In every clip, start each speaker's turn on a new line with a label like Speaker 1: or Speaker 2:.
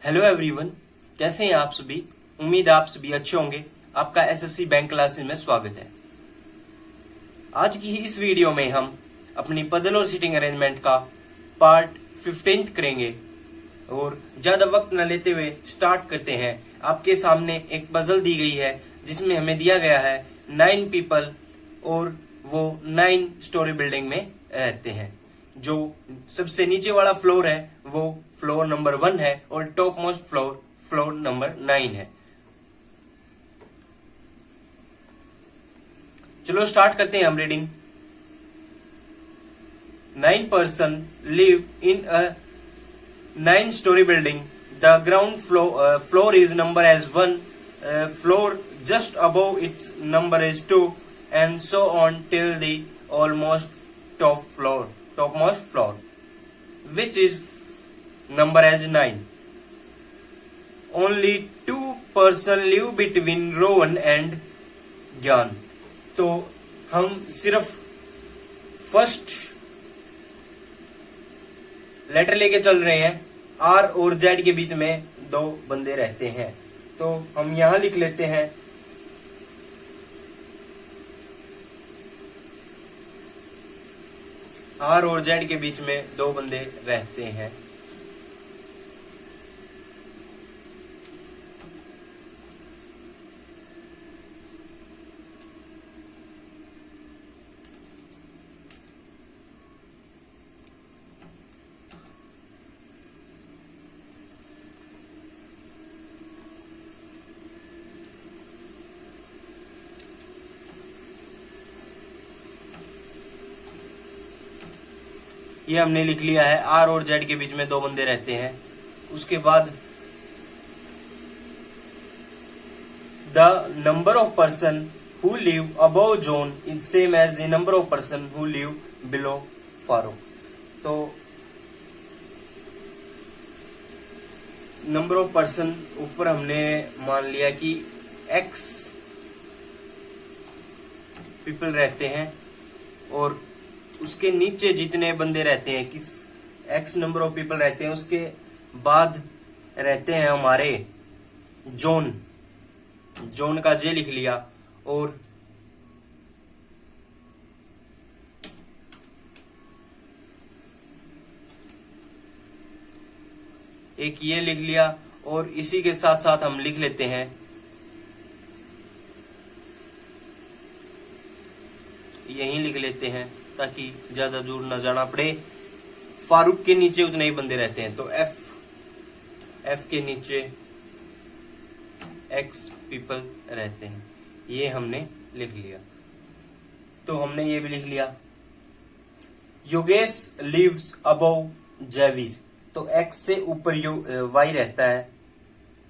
Speaker 1: Hello everyone, कैसे हैं आप सभी। उम्मीद है आप सभी अच्छे होंगे। आपका एसएससी बैंक क्लासेस में स्वागत है। आज की इस वीडियो में हम अपनी पजल और सीटिंग अरेंजमेंट का पार्ट 15 करेंगे और ज्यादा वक्त न लेते हुए स्टार्ट करते हैं। आपके सामने एक पजल दी गई है जिसमें हमें दिया गया है 9 पीपल और वो 9 स्टोरी बिल्डिंग में रहते हैं। जो सबसे नीचे वाला फ्लोर है वो फ्लोर नंबर 1 है और टॉप मोस्ट फ्लोर नंबर 9 है। चलो स्टार्ट करते हैं हम reading. 9 person live in a 9-story building. The ground floor is numbered as 1, floor just above its number is 2, and so on till the almost topmost floor, which is number as 9. Only 2 person live between Rohan and ज्ञान। तो हम सिर्फ first letter लेके चल रहे हैं। Are और Z के बीच में 2 बंदे रहते हैं, तो हम यहां लिख लेते हैं आर और जेड के बीच में 2 बंदे रहते हैं। ये हमने लिख लिया है। आर और जेड के बीच में 2 बंदे रहते हैं। उसके बाद the number of person who live above zone is same as the number of person who live below Farooq. तो नंबर ऑफ पर्सन ऊपर हमने मान लिया कि एक्स पीपल रहते हैं और उसके नीचे जितने बंदे रहते हैं, किस एक्स नंबर ऑफ पीपल रहते हैं, उसके बाद रहते हैं हमारे जोन का जे लिख लिया और एक ये लिख लिया और इसी के साथ साथ हम लिख लेते हैं यहीं लिख लेते हैं ताकि ज्यादा दूर न जाना पड़े। फारूक के नीचे उतने ही बंदे रहते हैं, तो एफ के नीचे एक्स पीपल रहते हैं। ये हमने लिख लिया। तो हमने ये भी लिख लिया योगेश लिव्स अबव जयवीर। तो एक्स से ऊपर वाई रहता है,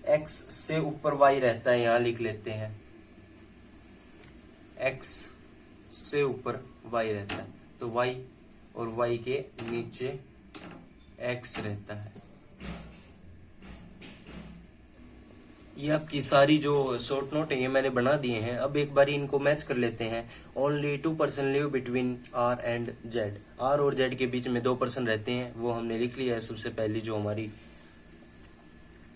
Speaker 1: एक्स से ऊपर वाई रहता है, यहां लिख लेते हैं एक्स से ऊपर वाई रहता है, तो वाई और वाई के नीचे एक्स रहता है। ये आपकी सारी जो शॉर्ट नोट है ये मैंने बना दिए हैं। अब एक बारी इनको मैच कर लेते हैं। Only 2 person live between R and Z. R और जेड के बीच में 2 person रहते हैं, वो हमने लिख लिया है। सबसे पहली जो हमारी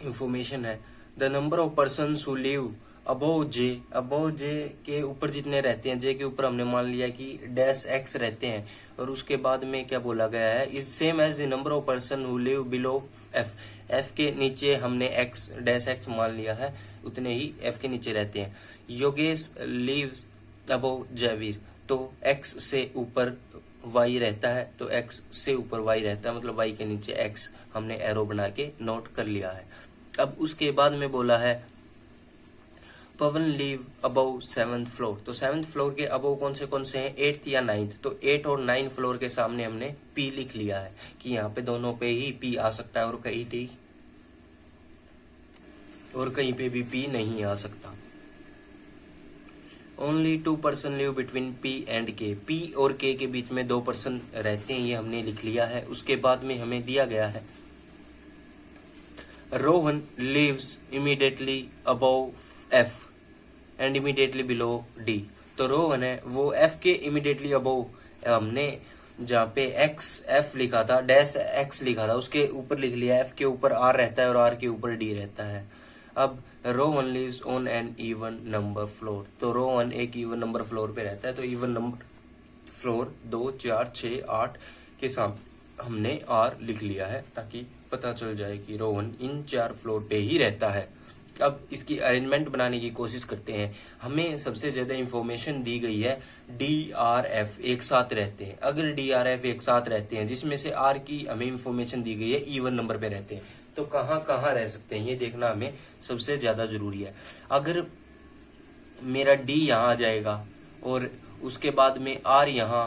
Speaker 1: इंफॉर्मेशन है, the number of person who live above J के ऊपर जितने रहते हैं, जे के ऊपर हमने मान लिया कि डैश एक्स रहते हैं और उसके बाद में क्या बोला गया है, is same as the number of person who live below F के नीचे हमने एक्स डैश एक्स मान लिया है, उतने ही एफ के नीचे रहते हैं। योगेश लिव्स अबव जयवीर, तो एक्स से ऊपर वाई रहता है, तो एक्स से ऊपर वाई रहता है, मतलब वाई के नीचे एक्स हमने एरो बना के नोट कर लिया है। अब उसके बाद में बोला है पवन लिव अबव 7th फ्लोर। तो 7th फ्लोर के अबव कौन से हैं, 8th या 9th। तो 8 और 9 फ्लोर के सामने हमने पी लिख लिया है कि यहाँ पे दोनों पे ही पी आ सकता है और कहीं पे भी पी नहीं आ सकता। Only 2 person live between P and के। पी और के बीच में 2 person रहते हैं, ये हमने लिख लिया है। उसके बाद में हमें दिया गया है Rohan lives immediately above F and immediately below D. तो रोहन है वो एफ के इमीडिएटली अबव हमने जहाँ पे एक्स एफ लिखा था, डैश एक्स लिखा था, उसके ऊपर लिख लिया एफ के ऊपर आर रहता है और आर के ऊपर डी रहता है। अब row one lives on an even number floor, तो रो वन एक इवन नंबर फ्लोर पे रहता है, तो इवन नंबर फ्लोर 2 4 6 8 के साथ हमने आर लिख लिया है ताकि पता चल जाए कि रो वन इन 4 फ्लोर पे ही रहता है। अब इसकी अरेंजमेंट बनाने की कोशिश करते हैं। हमें सबसे ज्यादा इंफॉर्मेशन दी गई है डी आर एफ एक साथ रहते हैं। अगर डी आर एफ एक साथ रहते हैं, जिसमें से आर की हमें इंफॉर्मेशन दी गई है इवन नंबर पे रहते हैं, तो कहाँ कहाँ रह सकते हैं ये देखना हमें सबसे ज्यादा जरूरी है। अगर मेरा डी यहाँ आ जाएगा और उसके बाद में आर यहाँ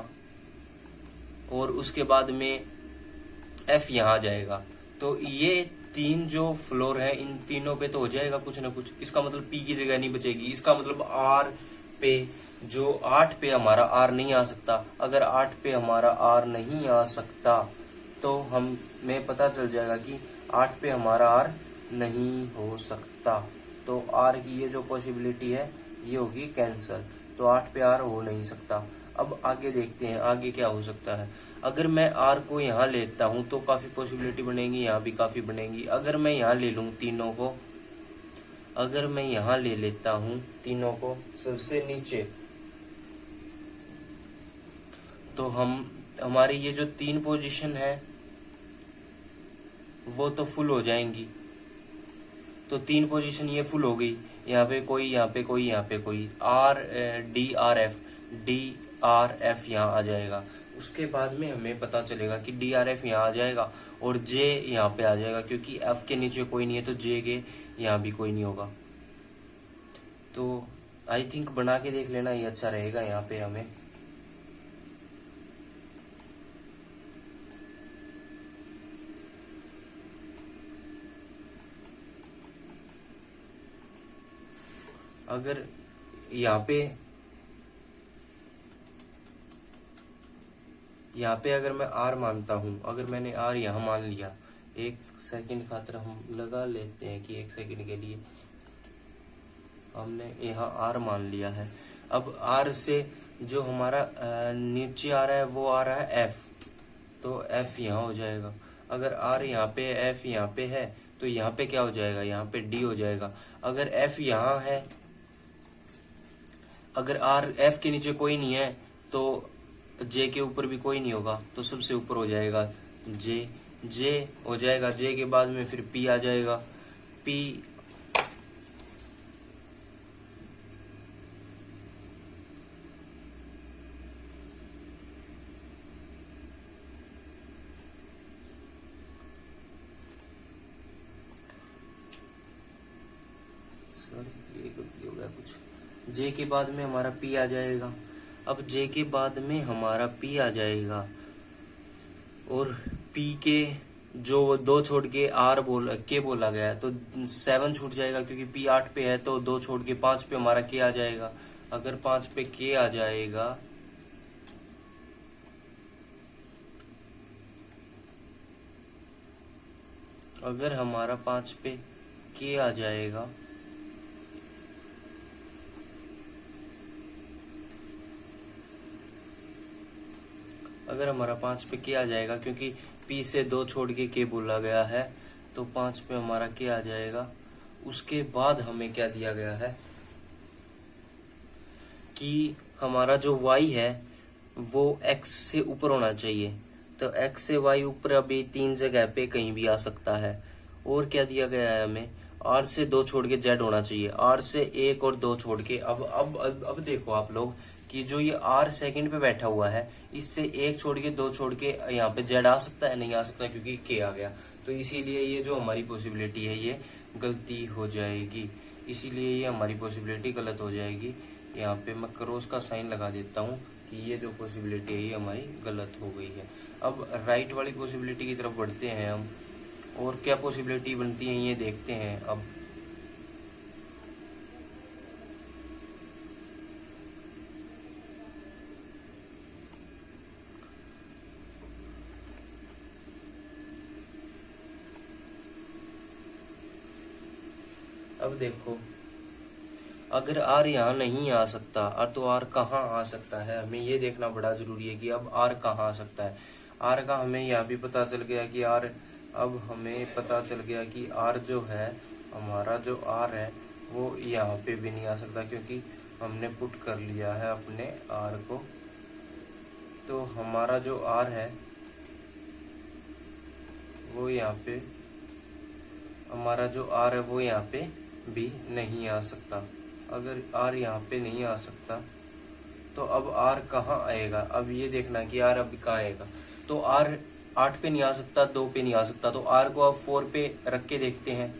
Speaker 1: और उसके बाद में एफ यहाँ आ जाएगा, तो ये तीन जो फ्लोर है इन तीनों पे तो हो जाएगा कुछ ना कुछ। इसका मतलब पी की जगह नहीं बचेगी। इसका मतलब आर पे जो 8 पे हमारा आर नहीं आ सकता। अगर 8 पे हमारा आर नहीं आ सकता तो हमें पता चल जाएगा कि 8 पे हमारा आर नहीं हो सकता, तो आर की ये जो पॉसिबिलिटी है ये होगी कैंसल, तो 8 पे आर हो नहीं सकता। अब आगे देखते हैं आगे क्या हो सकता है। अगर मैं आर को यहाँ लेता हूँ तो काफी पॉसिबिलिटी बनेगी, यहाँ भी काफी बनेगी। अगर मैं यहाँ ले लूँ तीनों को, अगर मैं यहाँ ले लेता हूँ तीनों को सबसे नीचे, तो हमारी ये जो 3 पोजीशन है वो तो फुल हो जाएंगी। तो 3 पोजीशन ये फुल हो गई, यहाँ पे कोई, यहाँ पे कोई, यहाँ पे कोई, आर डी आर एफ यहाँ आ जाएगा। उसके बाद में हमें पता चलेगा कि डी आर एफ यहाँ आ जाएगा और जे यहाँ पे आ जाएगा, क्योंकि एफ के नीचे कोई नहीं है तो जे के यहाँ भी कोई नहीं होगा। तो आई थिंक बना के देख लेना ये अच्छा रहेगा। यहाँ पे हमें अगर यहाँ पे अगर मैं आर मानता हूं, अगर मैंने आर यहाँ मान लिया, 1 सेकंड खातिर हम लगा लेते हैं कि 1 सेकंड के लिए हमने यहाँ आर मान लिया है। अब आर से जो हमारा नीचे आ रहा है वो आ रहा है एफ, तो एफ यहाँ हो जाएगा। अगर आर यहाँ पे एफ यहाँ पे है तो यहाँ पे क्या हो जाएगा, यहाँ पे डी हो जाएगा। अगर एफ यहाँ है, अगर आर एफ के नीचे कोई नहीं है तो जे के ऊपर भी कोई नहीं होगा, तो सबसे ऊपर हो जाएगा जे, जे हो जाएगा। जे के बाद में फिर पी आ जाएगा। पी ये गलती हो गया कुछ। जे के बाद में हमारा पी आ जाएगा। अब जे के बाद में हमारा पी आ जाएगा और पी के जो 2 छोड़ के आर बोला गया है तो 7 छूट जाएगा, क्योंकि पी 8 पे है तो 2 छोड़ के 5 पे हमारा के आ जाएगा। अगर 5 पे के आ जाएगा अगर हमारा 5 पे के आ जाएगा अगर हमारा 5 पे के आ जाएगा, क्योंकि पी से 2 छोड़ के बोला गया है, तो 5 पे हमारा के आ जाएगा। उसके बाद हमें क्या दिया गया है कि हमारा जो y है वो x से ऊपर होना चाहिए, तो x से y ऊपर अभी 3 जगह पे कहीं भी आ सकता है। और क्या दिया गया है हमें, r से 2 छोड़ के z होना चाहिए, r से 1 और 2 छोड़ के। अब देखो आप लोग कि जो ये r सेकंड पे बैठा हुआ है, इससे 1 छोड़ के 2 छोड़ के यहाँ पे z आ सकता है, नहीं आ सकता क्योंकि k आ गया। तो इसीलिए ये जो हमारी पॉसिबिलिटी है ये गलती हो जाएगी, इसीलिए ये हमारी पॉसिबिलिटी गलत हो जाएगी। यहाँ पे मैं क्रॉस का साइन लगा देता हूँ कि ये जो पॉसिबिलिटी है ये हमारी गलत हो गई है। अब राइट वाली पॉसिबिलिटी की तरफ बढ़ते हैं हम, और क्या पॉसिबिलिटी बनती है ये देखते हैं। अब देखो, अगर आर यहाँ नहीं आ सकता तो आर कहाँ आ सकता है, हमें ये देखना बड़ा जरूरी है कि अब आर कहाँ आ सकता है। आर का हमें यहाँ भी पता चल गया कि आर, अब हमें पता चल गया कि आर जो है, हमारा जो आर है वो यहाँ पे भी नहीं आ सकता, क्योंकि हमने पुट कर लिया है अपने आर को। तो हमारा जो आर है वो यहाँ पे, हमारा जो आर है वो यहाँ पे भी नहीं आ सकता। अगर आर यहाँ पे नहीं आ सकता तो अब आर कहाँ आएगा, अब ये देखना कि आर अब कहाँ आएगा। तो आर 8 पे नहीं आ सकता, 2 पे नहीं आ सकता, तो आर को अब 4 पे रख के देखते हैं।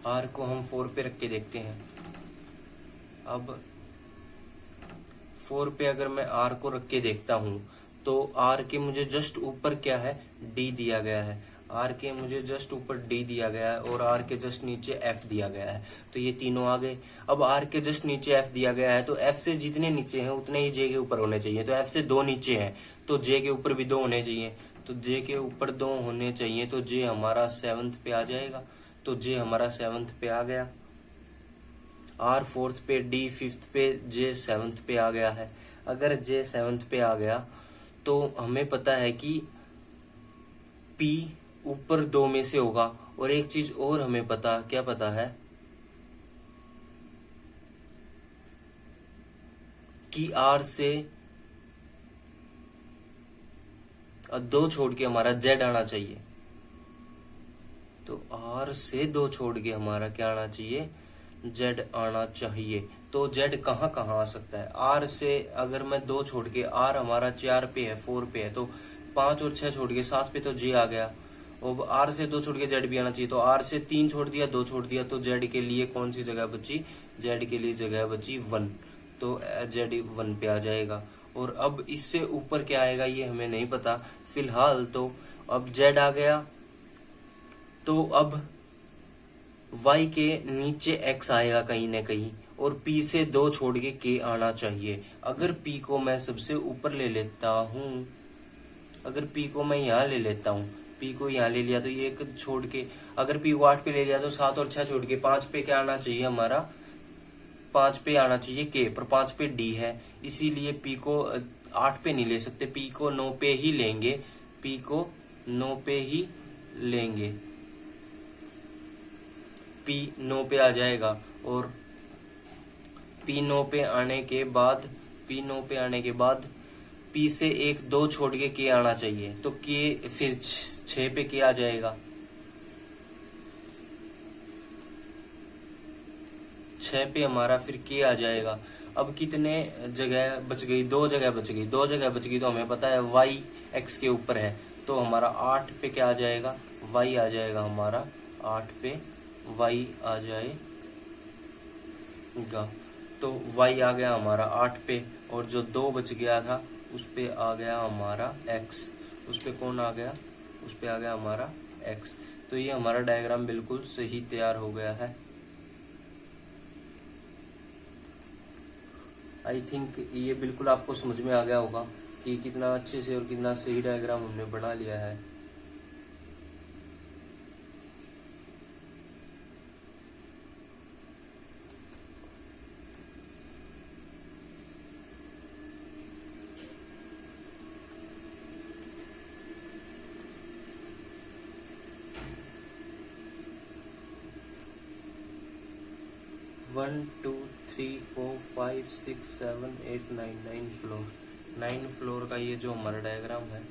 Speaker 1: आर को हम 4 पे रख के देखते हैं। अब 4 पे अगर मैं आर को रख के देखता हूं तो आर के मुझे जस्ट ऊपर क्या है, डी दिया गया है। आर के मुझे जस्ट ऊपर डी दिया गया है और आर के जस्ट नीचे एफ दिया गया है, तो ये तीनों आ गए। अब आर के जस्ट नीचे एफ दिया गया है, तो एफ से जितने नीचे हैं उतने ही जे के ऊपर होने चाहिए। तो एफ से 2 नीचे हैं तो जे के ऊपर भी 2 होने चाहिए, तो जे के ऊपर 2 होने चाहिए, तो जे हमारा 7th पे आ जाएगा। तो जे हमारा 7th पे आ गया, आर 4th पे, डी 5th पे, जे 7th पे आ गया है। अगर जे 7th पे आ गया तो हमें पता है कि पी ऊपर 2 में से होगा। और एक चीज और हमें क्या पता है कि आर से 2 छोड़ के हमारा जेड आना चाहिए। तो आर से 2 छोड़ के हमारा क्या आना चाहिए, जेड आना चाहिए। तो जेड कहाँ कहाँ आ सकता है, आर से अगर मैं 2 छोड़ के, आर हमारा 4 पे है, 4 पे है, तो 5 और 6 छोड़ के 7 पे तो जे आ गया। अब आर से 2 छोड़ के जेड भी आना चाहिए, तो आर से 3 छोड़ दिया, 2 छोड़ दिया, तो जेड के लिए कौन सी जगह बची, जेड के लिए जगह बची 1, तो जेड 1 पे आ जाएगा। और अब इससे ऊपर क्या आएगा ये हमें नहीं पता फिलहाल। तो अब जेड आ गया, तो अब y के नीचे x आएगा कहीं ना कहीं, और p से 2 छोड़ के k आना चाहिए। अगर p को मैं सबसे ऊपर ले लेता हूं, अगर p को मैं यहाँ ले लेता हूँ, p को यहाँ ले लिया तो ये एक छोड़ के, अगर p को 8 पे ले लिया तो 7 और 6 छोड़ के 5 पे क्या आना चाहिए हमारा, 5 पे आना चाहिए k, पर 5 पे d है, इसीलिए p को 8 पे नहीं ले सकते, p को 9 पे ही लेंगे, p को 9 पे ही लेंगे, P 9 पे आ जाएगा। और P 9 पे आने के बाद, P 9 पे आने के बाद P से 1-2 छोड़ के K आना चाहिए, तो K फिर 6 पे K आ जाएगा, 6 पे हमारा फिर K आ जाएगा। अब कितने जगह बच गई, 2 जगह बच गई, 2 जगह बच गई, तो हमें पता है y x के ऊपर है, तो हमारा 8 पे क्या आ जाएगा, y आ जाएगा, हमारा 8 पे y आ जाएगा। तो y आ गया हमारा 8 पे, और जो 2 बच गया था उस पे आ गया हमारा x, उस पे कौन आ गया, उस पे आ गया हमारा x। तो ये हमारा डायग्राम बिल्कुल सही तैयार हो गया है। आई थिंक ये बिल्कुल आपको समझ में आ गया होगा कि कितना अच्छे से और कितना सही डायग्राम हमने बना लिया है। वन 2 3 4 5 6 7 8 9 9 फ्लोर, 9 फ्लोर का ये जो हमारा डायग्राम है,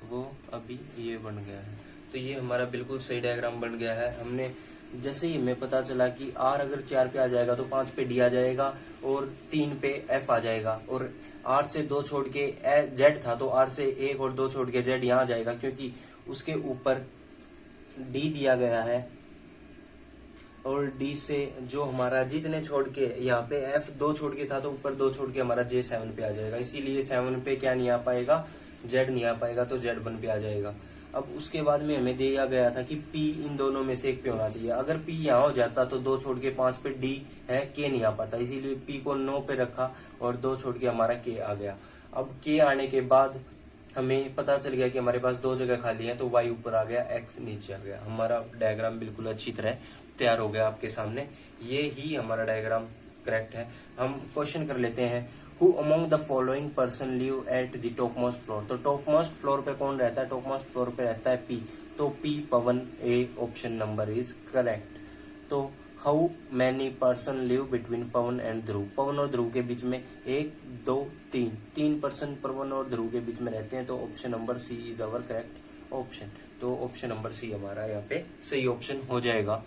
Speaker 1: वो अभी ये बन गया है। तो ये हमारा बिल्कुल सही डायग्राम बन गया है। हमने जैसे ही हमें पता चला कि आर अगर 4 पे आ जाएगा तो 5 पे डी आ जाएगा और 3 पे एफ आ जाएगा, और आर से 2 छोड़ के जेड था, तो आर से 1 और 2 छोड़ के जेड यहाँ आ जाएगा, क्योंकि उसके ऊपर डी दिया गया है, और डी से जो हमारा जितने छोड़ के यहाँ पे एफ 2 छोड़ के था, तो ऊपर 2 छोड़ के हमारा जे 7 पे आ जाएगा, इसीलिए 7 पे क्या नहीं आ पाएगा, जेड नहीं आ पाएगा, तो जेड 1 पे आ जाएगा। अब उसके बाद में हमें दिया गया था कि P इन दोनों में से एक पे होना चाहिए। अगर P यहाँ हो जाता तो 2 छोड़ के 5 पे D है, K नहीं आ पाता, इसीलिए P को 9 पे रखा और 2 छोड़ के हमारा K आ गया। अब K आने के बाद हमें पता चल गया कि हमारे पास 2 जगह खाली है, तो Y ऊपर आ गया, X नीचे आ गया। हमारा डायग्राम बिल्कुल अच्छी तरह तैयार हो गया आपके सामने। ये ही हमारा डायग्राम करेक्ट है। हम क्वेश्चन कर लेते हैं, who among the following person live at the top most floor. तो टॉप मोस्ट फ्लोर पे कौन रहता है? टॉप मोस्ट फ्लोर पे रहता है P, तो P Pavan, a option number is correct. तो how many person live between Pavan and Dhruv. Pavan और ध्रुव के बीच में 1 2 3 पर्सन पवन और ध्रुव के बीच में रहते हैं, तो option number C is our correct option. तो ऑप्शन नंबर सी हमारा यहाँ पे सही ऑप्शन हो जाएगा।